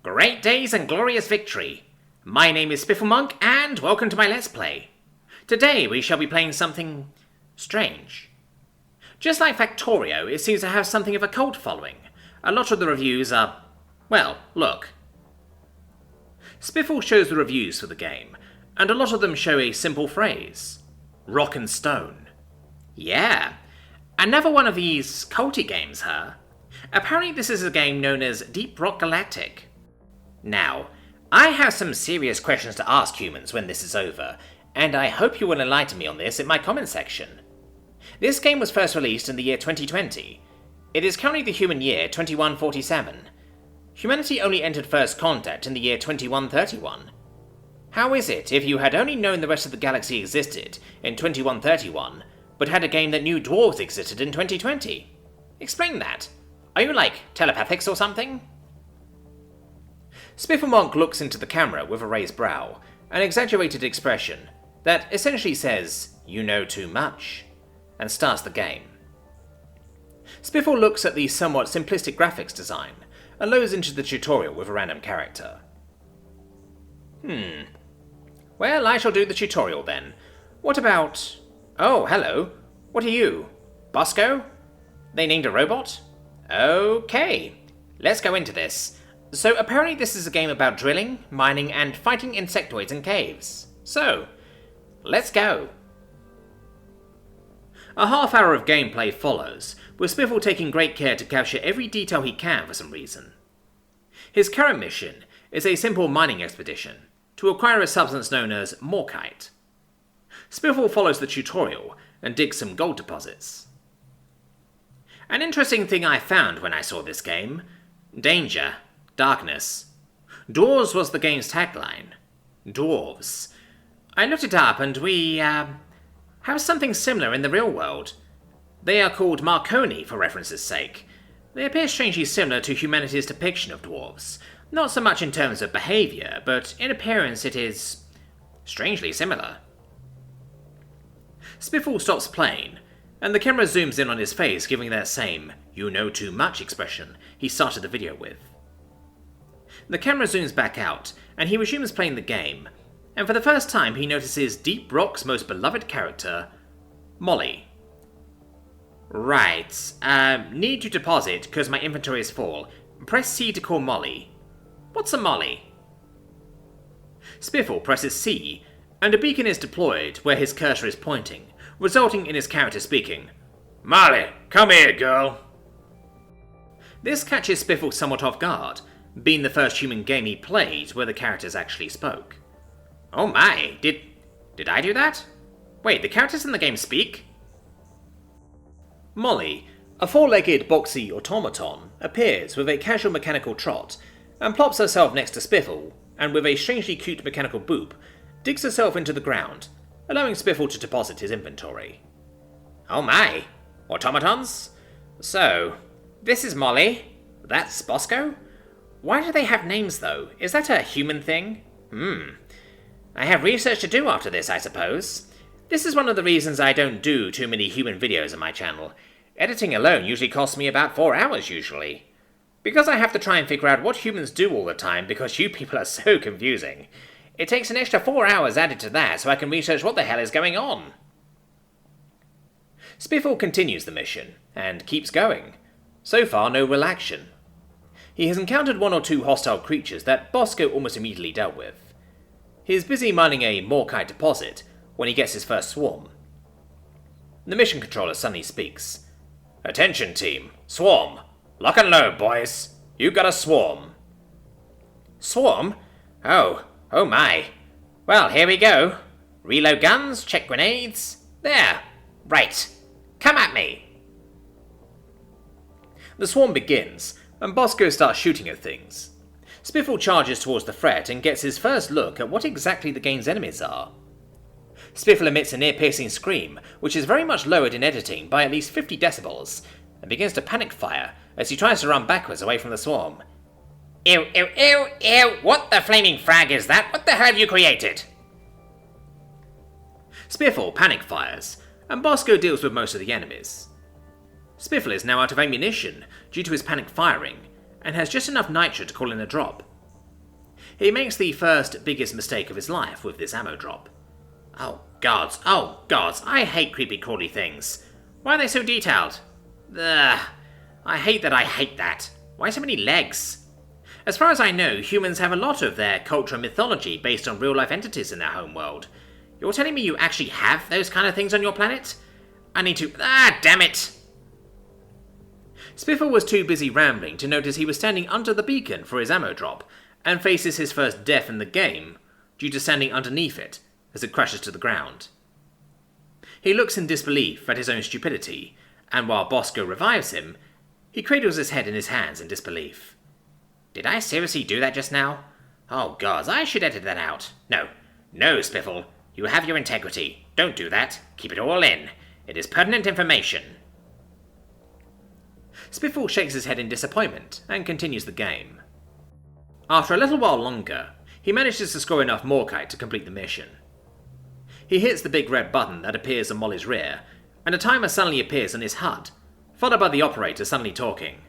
Great days and glorious victory! My name is Spifflemonk, and welcome to my Let's Play. Today we shall be playing something strange. Just like Factorio, it seems to have something of a cult following. A lot of the reviews are... well, look. Spiffle shows the reviews for the game, and a lot of them show a simple phrase. Rock and stone. Yeah, another one of these culty games, huh? Apparently this is a game known as Deep Rock Galactic. Now, I have some serious questions to ask humans when this is over, and I hope you will enlighten me on this in my comment section. This game was first released in the year 2020. It is currently the human year 2147. Humanity only entered first contact in the year 2131. How is it if you had only known the rest of the galaxy existed in 2131, but had a game that knew dwarves existed in 2020? Explain that. Are you like telepathics or something? Spifflemonk looks into the camera with a raised brow, an exaggerated expression that essentially says, "You know too much," and starts the game. Spiffle looks at the somewhat simplistic graphics design and lowers into the tutorial with a random character. Well, I shall do the tutorial then. What about... oh, hello. What are you? Bosco? They named a robot? Okay, let's go into this. So apparently this is a game about drilling, mining, and fighting insectoids in caves. So, let's go. A half hour of gameplay follows, with Spiffle taking great care to capture every detail he can for some reason. His current mission is a simple mining expedition to acquire a substance known as morkite. Spiffle follows the tutorial and digs some gold deposits. An interesting thing I found when I saw this game: danger. Darkness. Dwarves was the game's tagline. Dwarves. I looked it up and we, have something similar in the real world. They are called Marconi for reference's sake. They appear strangely similar to humanity's depiction of dwarves. Not so much in terms of behaviour, but in appearance it is strangely similar. Spiffle stops playing, and the camera zooms in on his face, giving that same "you know too much" expression he started the video with. The camera zooms back out, and he resumes playing the game, and for the first time he notices Deep Rock's most beloved character, Molly. Right, need to deposit because my inventory is full. Press C to call Molly. What's a Molly? Spiffle presses C, and a beacon is deployed where his cursor is pointing, resulting in his character speaking, "Molly, come here, girl." This catches Spiffle somewhat off guard, being the first human game he played where the characters actually spoke. Oh my, did I do that? Wait, the characters in the game speak? Molly, a four-legged boxy automaton, appears with a casual mechanical trot and plops herself next to Spiffle, and with a strangely cute mechanical boop, digs herself into the ground, allowing Spiffle to deposit his inventory. Oh my, automatons? So, this is Molly, that's Bosco? Why do they have names though? Is that a human thing? I have research to do after this, I suppose. This is one of the reasons I don't do too many human videos on my channel. Editing alone usually costs me about 4 hours usually. Because I have to try and figure out what humans do all the time because you people are so confusing. It takes an extra 4 hours added to that so I can research what the hell is going on. Spiffle continues the mission, and keeps going. So far no real action. He has encountered one or two hostile creatures that Bosco almost immediately dealt with. He is busy mining a morkite deposit when he gets his first swarm. The mission controller suddenly speaks. "Attention team, swarm. Lock and load, boys. You got a swarm." Swarm? Oh my. Well, here we go. Reload guns, check grenades. There. Right. Come at me. The swarm begins, and Bosco starts shooting at things. Spiffle charges towards the threat and gets his first look at what exactly the game's enemies are. Spiffle emits an ear-piercing scream, which is very much lowered in editing by at least 50 decibels, and begins to panic fire as he tries to run backwards away from the swarm. Ew, ew, ew, ew! What the flaming frag is that? What the hell have you created? Spiffle panic fires, and Bosco deals with most of the enemies. Spiffle is now out of ammunition due to his panic firing, and has just enough nitro to call in a drop. He makes the first biggest mistake of his life with this ammo drop. Oh gods, I hate creepy crawly things. Why are they so detailed? Ugh, I hate that. Why so many legs? As far as I know, humans have a lot of their culture and mythology based on real-life entities in their home world. You're telling me you actually have those kind of things on your planet? I need to... damn it! Spiffle was too busy rambling to notice he was standing under the beacon for his ammo drop, and faces his first death in the game due to standing underneath it as it crashes to the ground. He looks in disbelief at his own stupidity, and while Bosco revives him, he cradles his head in his hands in disbelief. Did I seriously do that just now? Oh gods, I should edit that out. No, Spiffle, you have your integrity. Don't do that. Keep it all in. It is pertinent information. Spiffle shakes his head in disappointment and continues the game. After a little while longer, he manages to score enough Morkite to complete the mission. He hits the big red button that appears on Molly's rear, and a timer suddenly appears on his HUD, followed by the operator suddenly talking.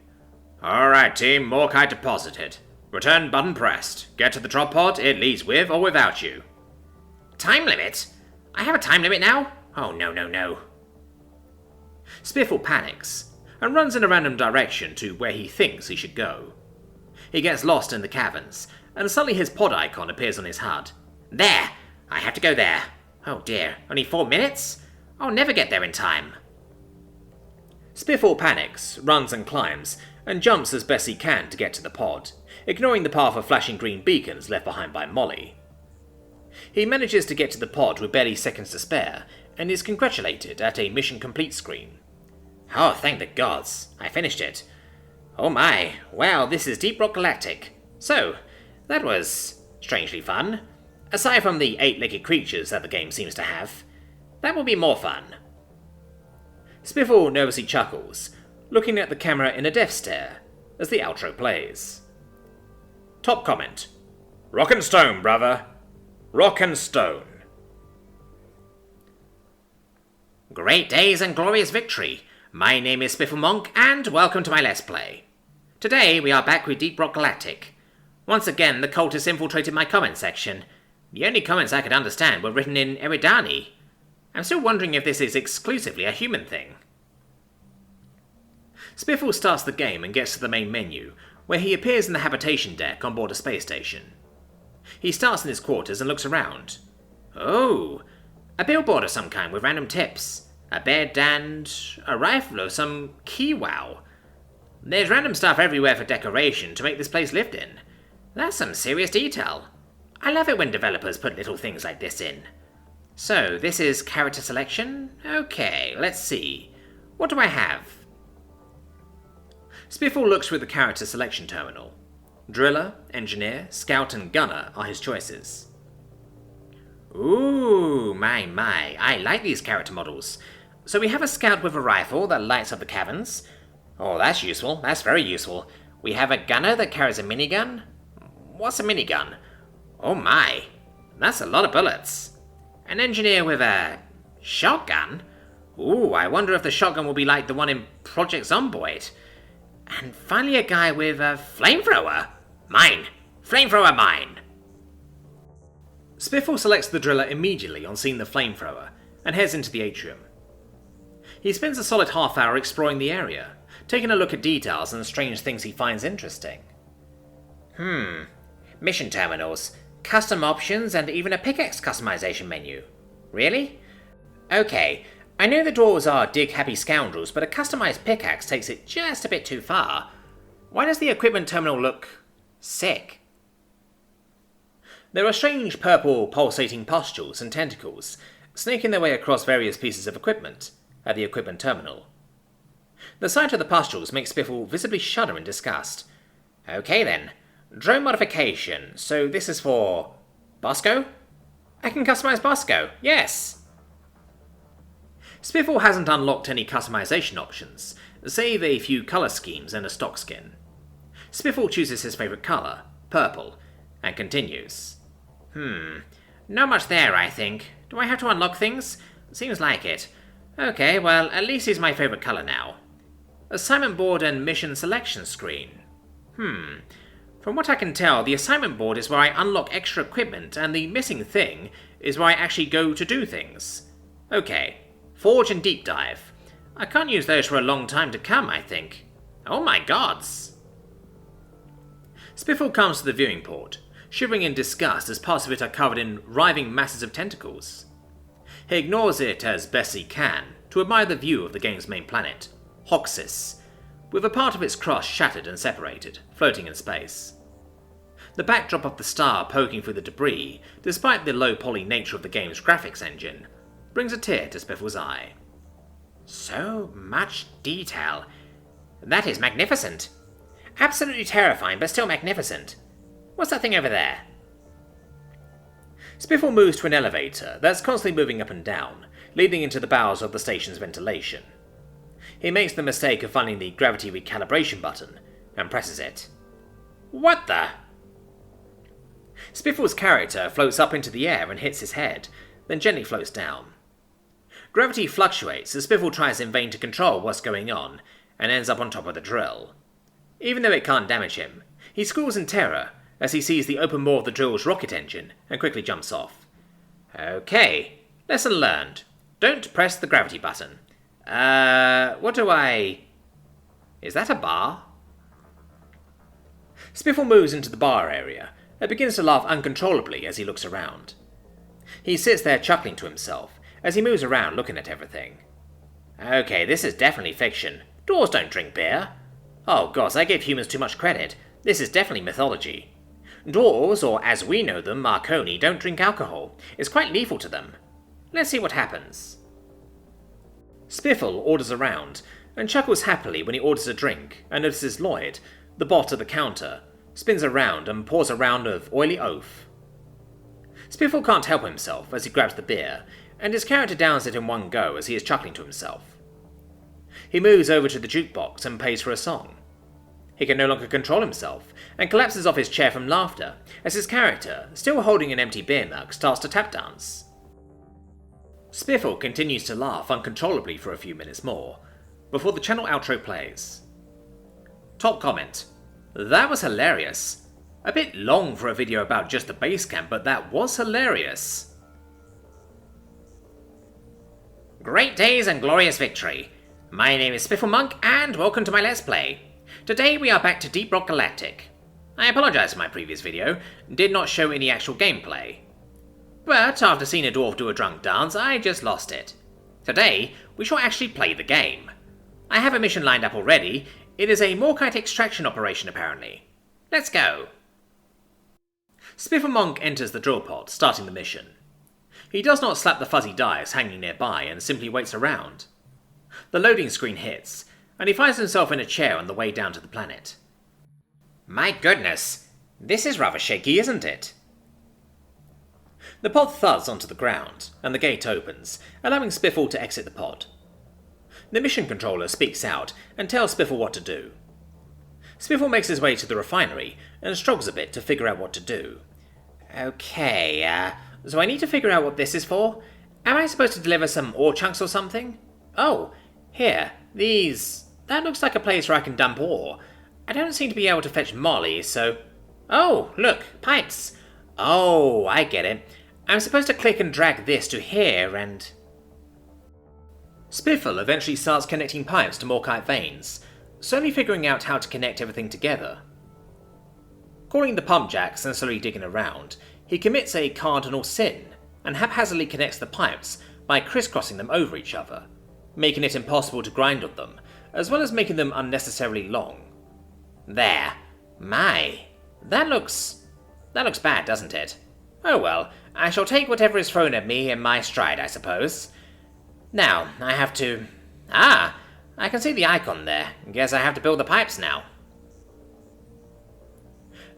Alright team, Morkite deposited. Return button pressed. Get to the drop pod, it leaves with or without you. Time limit? I have a time limit now? Oh no. Spiffle panics, and runs in a random direction to where he thinks he should go. He gets lost in the caverns, and suddenly his pod icon appears on his HUD. There! I have to go there. Oh dear, only 4 minutes? I'll never get there in time. Spiffle panics, runs and climbs, and jumps as best he can to get to the pod, ignoring the path of flashing green beacons left behind by Molly. He manages to get to the pod with barely seconds to spare, and is congratulated at a mission complete screen. Oh, thank the gods, I finished it. Oh my, wow, this is Deep Rock Galactic. So, that was strangely fun. Aside from the 8-legged creatures that the game seems to have, that will be more fun. Spiffle nervously chuckles, looking at the camera in a death stare, as the outro plays. Top comment. Rock and stone, brother. Rock and stone. Great days and glorious victory. My name is Spiffle Monk, and welcome to my Let's Play. Today we are back with Deep Rock Galactic. Once again, the cultists infiltrated my comment section. The only comments I could understand were written in Eridani. I'm still wondering if this is exclusively a human thing. Spiffle starts the game and gets to the main menu, where he appears in the habitation deck on board a space station. He starts in his quarters and looks around. Oh, a billboard of some kind with random tips. A bed and a rifle of some key-wow. There's random stuff everywhere for decoration to make this place lived in. That's some serious detail. I love it when developers put little things like this in. So, this is character selection? Okay, let's see. What do I have? Spiffle looks through the character selection terminal. Driller, Engineer, Scout and Gunner are his choices. Ooh, my, I like these character models. So we have a Scout with a rifle that lights up the caverns. Oh, that's useful, that's very useful. We have a Gunner that carries a minigun. What's a minigun? Oh my, that's a lot of bullets. An Engineer with a shotgun? Ooh, I wonder if the shotgun will be like the one in Project Zomboid. And finally a guy with a flamethrower. Mine. Flamethrower mine. Spiffle selects the Driller immediately on seeing the flamethrower, and heads into the atrium. He spends a solid half hour exploring the area, taking a look at details and strange things he finds interesting. Mission terminals, custom options, and even a pickaxe customization menu. Really? Okay, I know the dwarves are dig-happy scoundrels, but a customized pickaxe takes it just a bit too far. Why does the equipment terminal look sick? There are strange purple pulsating pustules and tentacles, snaking their way across various pieces of equipment at the equipment terminal. The sight of the pustules makes Spiffle visibly shudder in disgust. Okay then, drone modification, so this is for Bosco? I can customize Bosco, yes! Spiffle hasn't unlocked any customization options, save a few colour schemes and a stock skin. Spiffle chooses his favourite colour, purple, and continues. Not much there, I think. Do I have to unlock things? Seems like it. Okay, well, at least he's my favourite colour now. Assignment board and mission selection screen. From what I can tell, the assignment board is where I unlock extra equipment, and the missing thing is where I actually go to do things. Okay, Forge and Deep Dive. I can't use those for a long time to come, I think. Oh my gods! Spiffle comes to the viewing port, shivering in disgust as parts of it are covered in writhing masses of tentacles. He ignores it as best he can to admire the view of the game's main planet, Hoxis, with a part of its crust shattered and separated, floating in space. The backdrop of the star poking through the debris, despite the low-poly nature of the game's graphics engine, brings a tear to Spiffle's eye. So much detail. That is magnificent. Absolutely terrifying, but still magnificent. What's that thing over there? Spiffle moves to an elevator that's constantly moving up and down, leading into the bowels of the station's ventilation. He makes the mistake of finding the gravity recalibration button, and presses it. What the? Spiffle's character floats up into the air and hits his head, then gently floats down. Gravity fluctuates as Spiffle tries in vain to control what's going on, and ends up on top of the drill. Even though it can't damage him, he squeals in terror as he sees the open maw of the drill's rocket engine and quickly jumps off. Okay, lesson learned. Don't press the gravity button. What do I... Is that a bar? Spiffle moves into the bar area and begins to laugh uncontrollably as he looks around. He sits there chuckling to himself as he moves around looking at everything. Okay, this is definitely fiction. Dwarves don't drink beer. Oh gosh, I gave humans too much credit. This is definitely mythology. Dwarves, or as we know them, Marconi, don't drink alcohol. It's quite lethal to them. Let's see what happens. Spiffle orders around, and chuckles happily when he orders a drink, and notices Lloyd, the bot at the counter, spins around and pours a round of oily oaf. Spiffle can't help himself as he grabs the beer, and his character downs it in one go as he is chuckling to himself. He moves over to the jukebox and pays for a song. He can no longer control himself, and collapses off his chair from laughter as his character, still holding an empty beer mug, starts to tap dance. Spiffle continues to laugh uncontrollably for a few minutes more, before the channel outro plays. Top comment. That was hilarious. A bit long for a video about just the base camp, but that was hilarious. Great days and glorious victory. My name is Spiffle Monk, and welcome to my Let's Play. Today we are back to Deep Rock Galactic. I apologise for my previous video, did not show any actual gameplay. But after seeing a dwarf do a drunk dance, I just lost it. Today, we shall actually play the game. I have a mission lined up already. It is a Morkite extraction operation apparently. Let's go. Spiffle Monk enters the drill pod, starting the mission. He does not slap the fuzzy dice hanging nearby and simply waits around. The loading screen hits, and he finds himself in a chair on the way down to the planet. My goodness, this is rather shaky, isn't it? The pod thuds onto the ground, and the gate opens, allowing Spiffle to exit the pod. The mission controller speaks out and tells Spiffle what to do. Spiffle makes his way to the refinery and struggles a bit to figure out what to do. Okay, so I need to figure out what this is for? Am I supposed to deliver some ore chunks or something? Oh, here, these... That looks like a place where I can dump ore. I don't seem to be able to fetch Molly, so... Oh, look, pipes. Oh, I get it. I'm supposed to click and drag this to here and... Spiffle eventually starts connecting pipes to Morkite veins, slowly figuring out how to connect everything together. Calling the pump jacks and slowly digging around, he commits a cardinal sin and haphazardly connects the pipes by crisscrossing them over each other, making it impossible to grind on them, as well as making them unnecessarily long. There. My. That looks bad, doesn't it? Oh well, I shall take whatever is thrown at me in my stride, I suppose. Now, I have to... Ah! I can see the icon there. Guess I have to build the pipes now.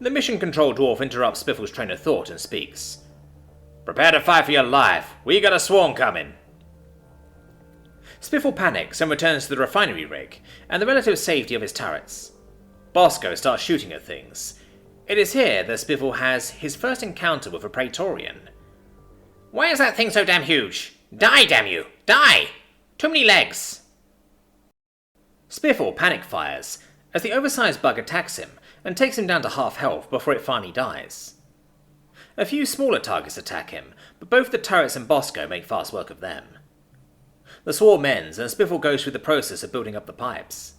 The mission control dwarf interrupts Spiffle's train of thought and speaks. Prepare to fight for your life. We got a swarm coming. Spiffle panics and returns to the refinery rig and the relative safety of his turrets. Bosco starts shooting at things. It is here that Spiffle has his first encounter with a Praetorian. Why is that thing so damn huge? Die, damn you! Die! Too many legs! Spiffle panic fires as the oversized bug attacks him and takes him down to half health before it finally dies. A few smaller targets attack him, but both the turrets and Bosco make fast work of them. The swarm ends, and Spiffle goes through the process of building up the pipes.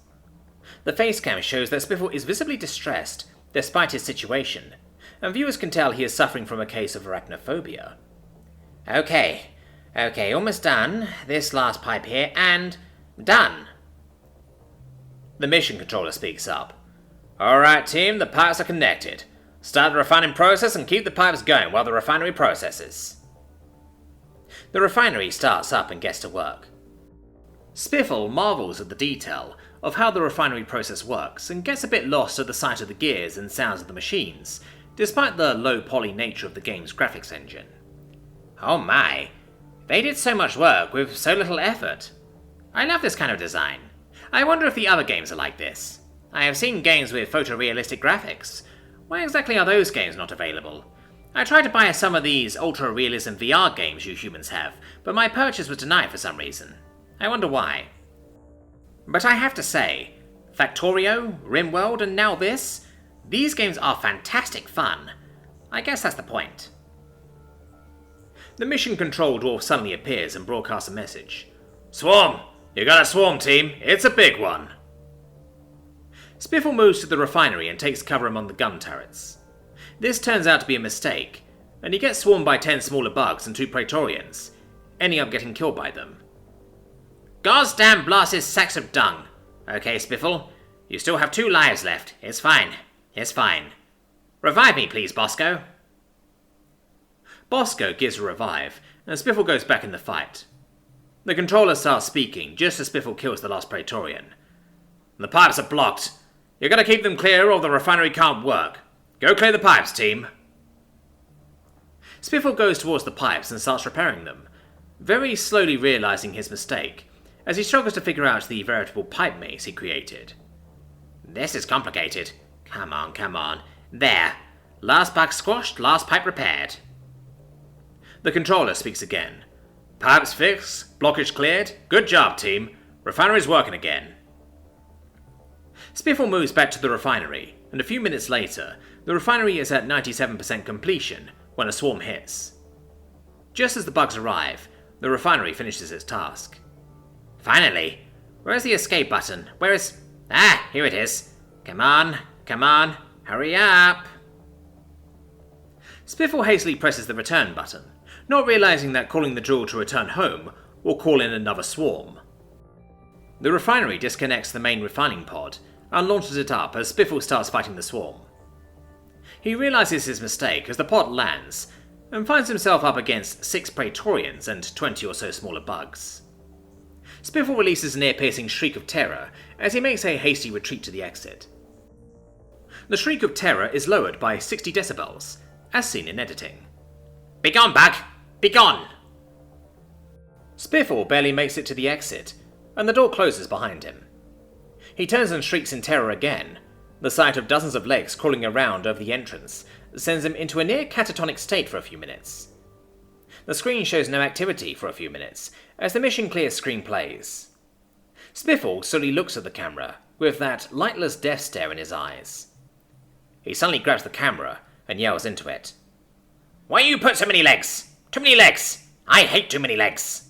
The facecam shows that Spiffle is visibly distressed, despite his situation, and viewers can tell he is suffering from a case of arachnophobia. Okay, almost done. This last pipe here, and done. The mission controller speaks up. Alright team, the pipes are connected. Start the refining process and keep the pipes going while the refinery processes. The refinery starts up and gets to work. Spiffle marvels at the detail of how the refinery process works and gets a bit lost at the sight of the gears and sounds of the machines, despite the low-poly nature of the game's graphics engine. Oh my, they did so much work with so little effort. I love this kind of design. I wonder if the other games are like this. I have seen games with photorealistic graphics. Why exactly are those games not available? I tried to buy some of these ultra-realism VR games you humans have, but my purchase was denied for some reason. I wonder why. But I have to say, Factorio, RimWorld, and now this, these games are fantastic fun. I guess that's the point. The mission control dwarf suddenly appears and broadcasts a message. Swarm! You got a swarm, team. It's a big one. Spiffle moves to the refinery and takes cover among the gun turrets. This turns out to be a mistake, and he gets swarmed by 10 smaller bugs and 2 Praetorians, ending up getting killed by them. Goddamn blasted sacks of dung. Okay, Spiffle, you still have 2 lives left. It's fine. Revive me, please, Bosco. Bosco gives a revive, and Spiffle goes back in the fight. The controller starts speaking just as Spiffle kills the last Praetorian. The pipes are blocked. You're gonna keep them clear or the refinery can't work. Go clear the pipes, team. Spiffle goes towards the pipes and starts repairing them, very slowly realizing his mistake, as he struggles to figure out the veritable pipe maze he created. This is complicated. Come on. There. Last bug squashed, last pipe repaired. The controller speaks again. Pipes fixed, blockage cleared. Good job, team. Refinery's working again. Spiffle moves back to the refinery, and a few minutes later, the refinery is at 97% completion when a swarm hits. Just as the bugs arrive, the refinery finishes its task. Finally! Where's the escape button? Where is... Ah, here it is. Come on, hurry up! Spiffle hastily presses the return button, not realizing that calling the drill to return home will call in another swarm. The refinery disconnects the main refining pod and launches it up as Spiffle starts fighting the swarm. He realizes his mistake as the pod lands and finds himself up against 6 Praetorians and 20 or so smaller bugs. Spiffle releases an ear-piercing shriek of terror as he makes a hasty retreat to the exit. The shriek of terror is lowered by 60 decibels, as seen in editing. Begone, bug! Begone! Spiffle barely makes it to the exit, and the door closes behind him. He turns and shrieks in terror again. The sight of dozens of legs crawling around over the entrance sends him into a near catatonic state for a few minutes. The screen shows no activity for a few minutes, as the mission clear screen plays. Spiffle slowly looks at the camera, with that lightless death stare in his eyes. He suddenly grabs the camera and yells into it. Why you put so many legs? Too many legs! I hate too many legs!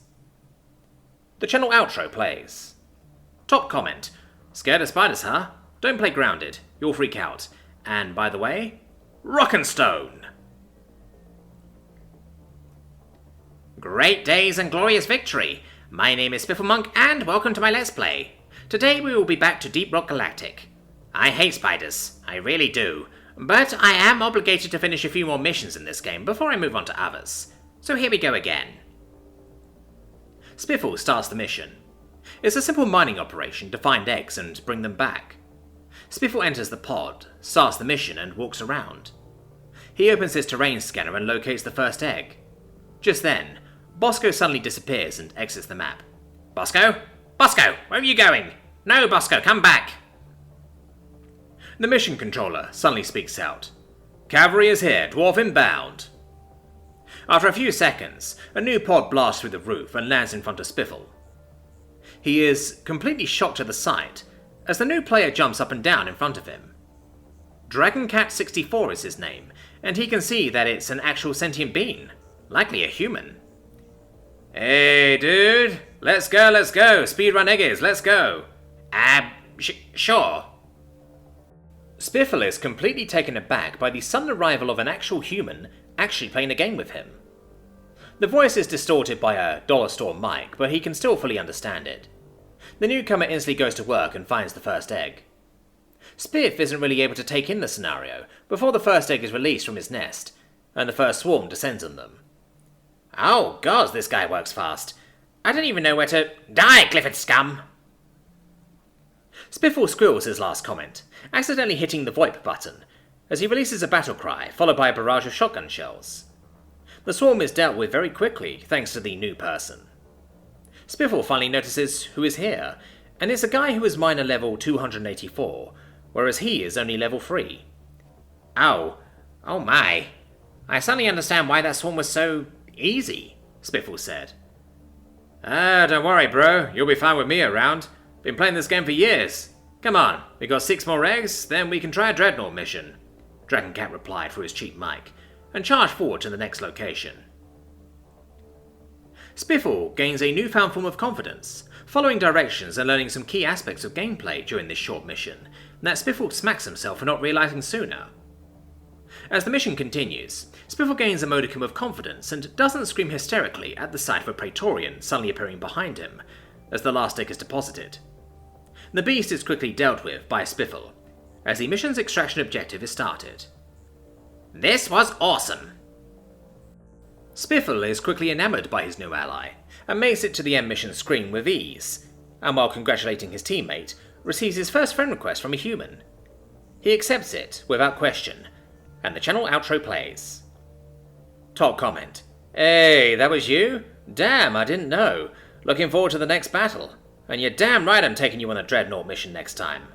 The channel outro plays. Top comment. Scared of spiders, huh? Don't play Grounded. You'll freak out. And by the way, Rockenstone! Great days and glorious victory! My name is Spiffle Monk and welcome to my Let's Play. Today we will be back to Deep Rock Galactic. I hate spiders, I really do, but I am obligated to finish a few more missions in this game before I move on to others. So here we go again. Spiffle starts the mission. It's a simple mining operation to find eggs and bring them back. Spiffle enters the pod, starts the mission and walks around. He opens his terrain scanner and locates the first egg. Just then, Bosco suddenly disappears and exits the map. Bosco? Bosco, where are you going? No, Bosco, come back! The mission controller suddenly speaks out. Cavalry is here, dwarf inbound. After a few seconds, a new pod blasts through the roof and lands in front of Spiffle. He is completely shocked at the sight, as the new player jumps up and down in front of him. Dragoncat64 is his name, and he can see that it's an actual sentient being, likely a human. Hey, dude! Let's go! Speedrun Eggies, let's go! Sure. Spiffle is completely taken aback by the sudden arrival of an actual human actually playing a game with him. The voice is distorted by a dollar store mic, but he can still fully understand it. The newcomer instantly goes to work and finds the first egg. Spiff isn't really able to take in the scenario before the first egg is released from his nest, and the first swarm descends on them. Oh, gosh, this guy works fast. I don't even know where to... Die, Clifford scum! Spiffle squeals his last comment, accidentally hitting the VoIP button, as he releases a battle cry, followed by a barrage of shotgun shells. The swarm is dealt with very quickly, thanks to the new person. Spiffle finally notices who is here, and it's a guy who is minor level 284, whereas he is only level 3. Oh my. I suddenly understand why that swarm was so easy, Spiffle said. Don't worry, bro. You'll be fine with me around. Been playing this game for years. Come on, we got 6 more eggs, then we can try a Dreadnought mission, Dragoncat replied through his cheap mic, and charged forward to the next location. Spiffle gains a newfound form of confidence, following directions and learning some key aspects of gameplay during this short mission, that Spiffle smacks himself for not realizing sooner. As the mission continues, Spiffle gains a modicum of confidence and doesn't scream hysterically at the sight of a Praetorian suddenly appearing behind him, as the last egg is deposited. The beast is quickly dealt with by Spiffle, as the mission's extraction objective is started. This was awesome! Spiffle is quickly enamoured by his new ally, and makes it to the end mission screen with ease, and while congratulating his teammate, receives his first friend request from a human. He accepts it, without question, and the channel outro plays. Top comment. Hey, that was you? Damn, I didn't know. Looking forward to the next battle. And you're damn right I'm taking you on a Dreadnought mission next time.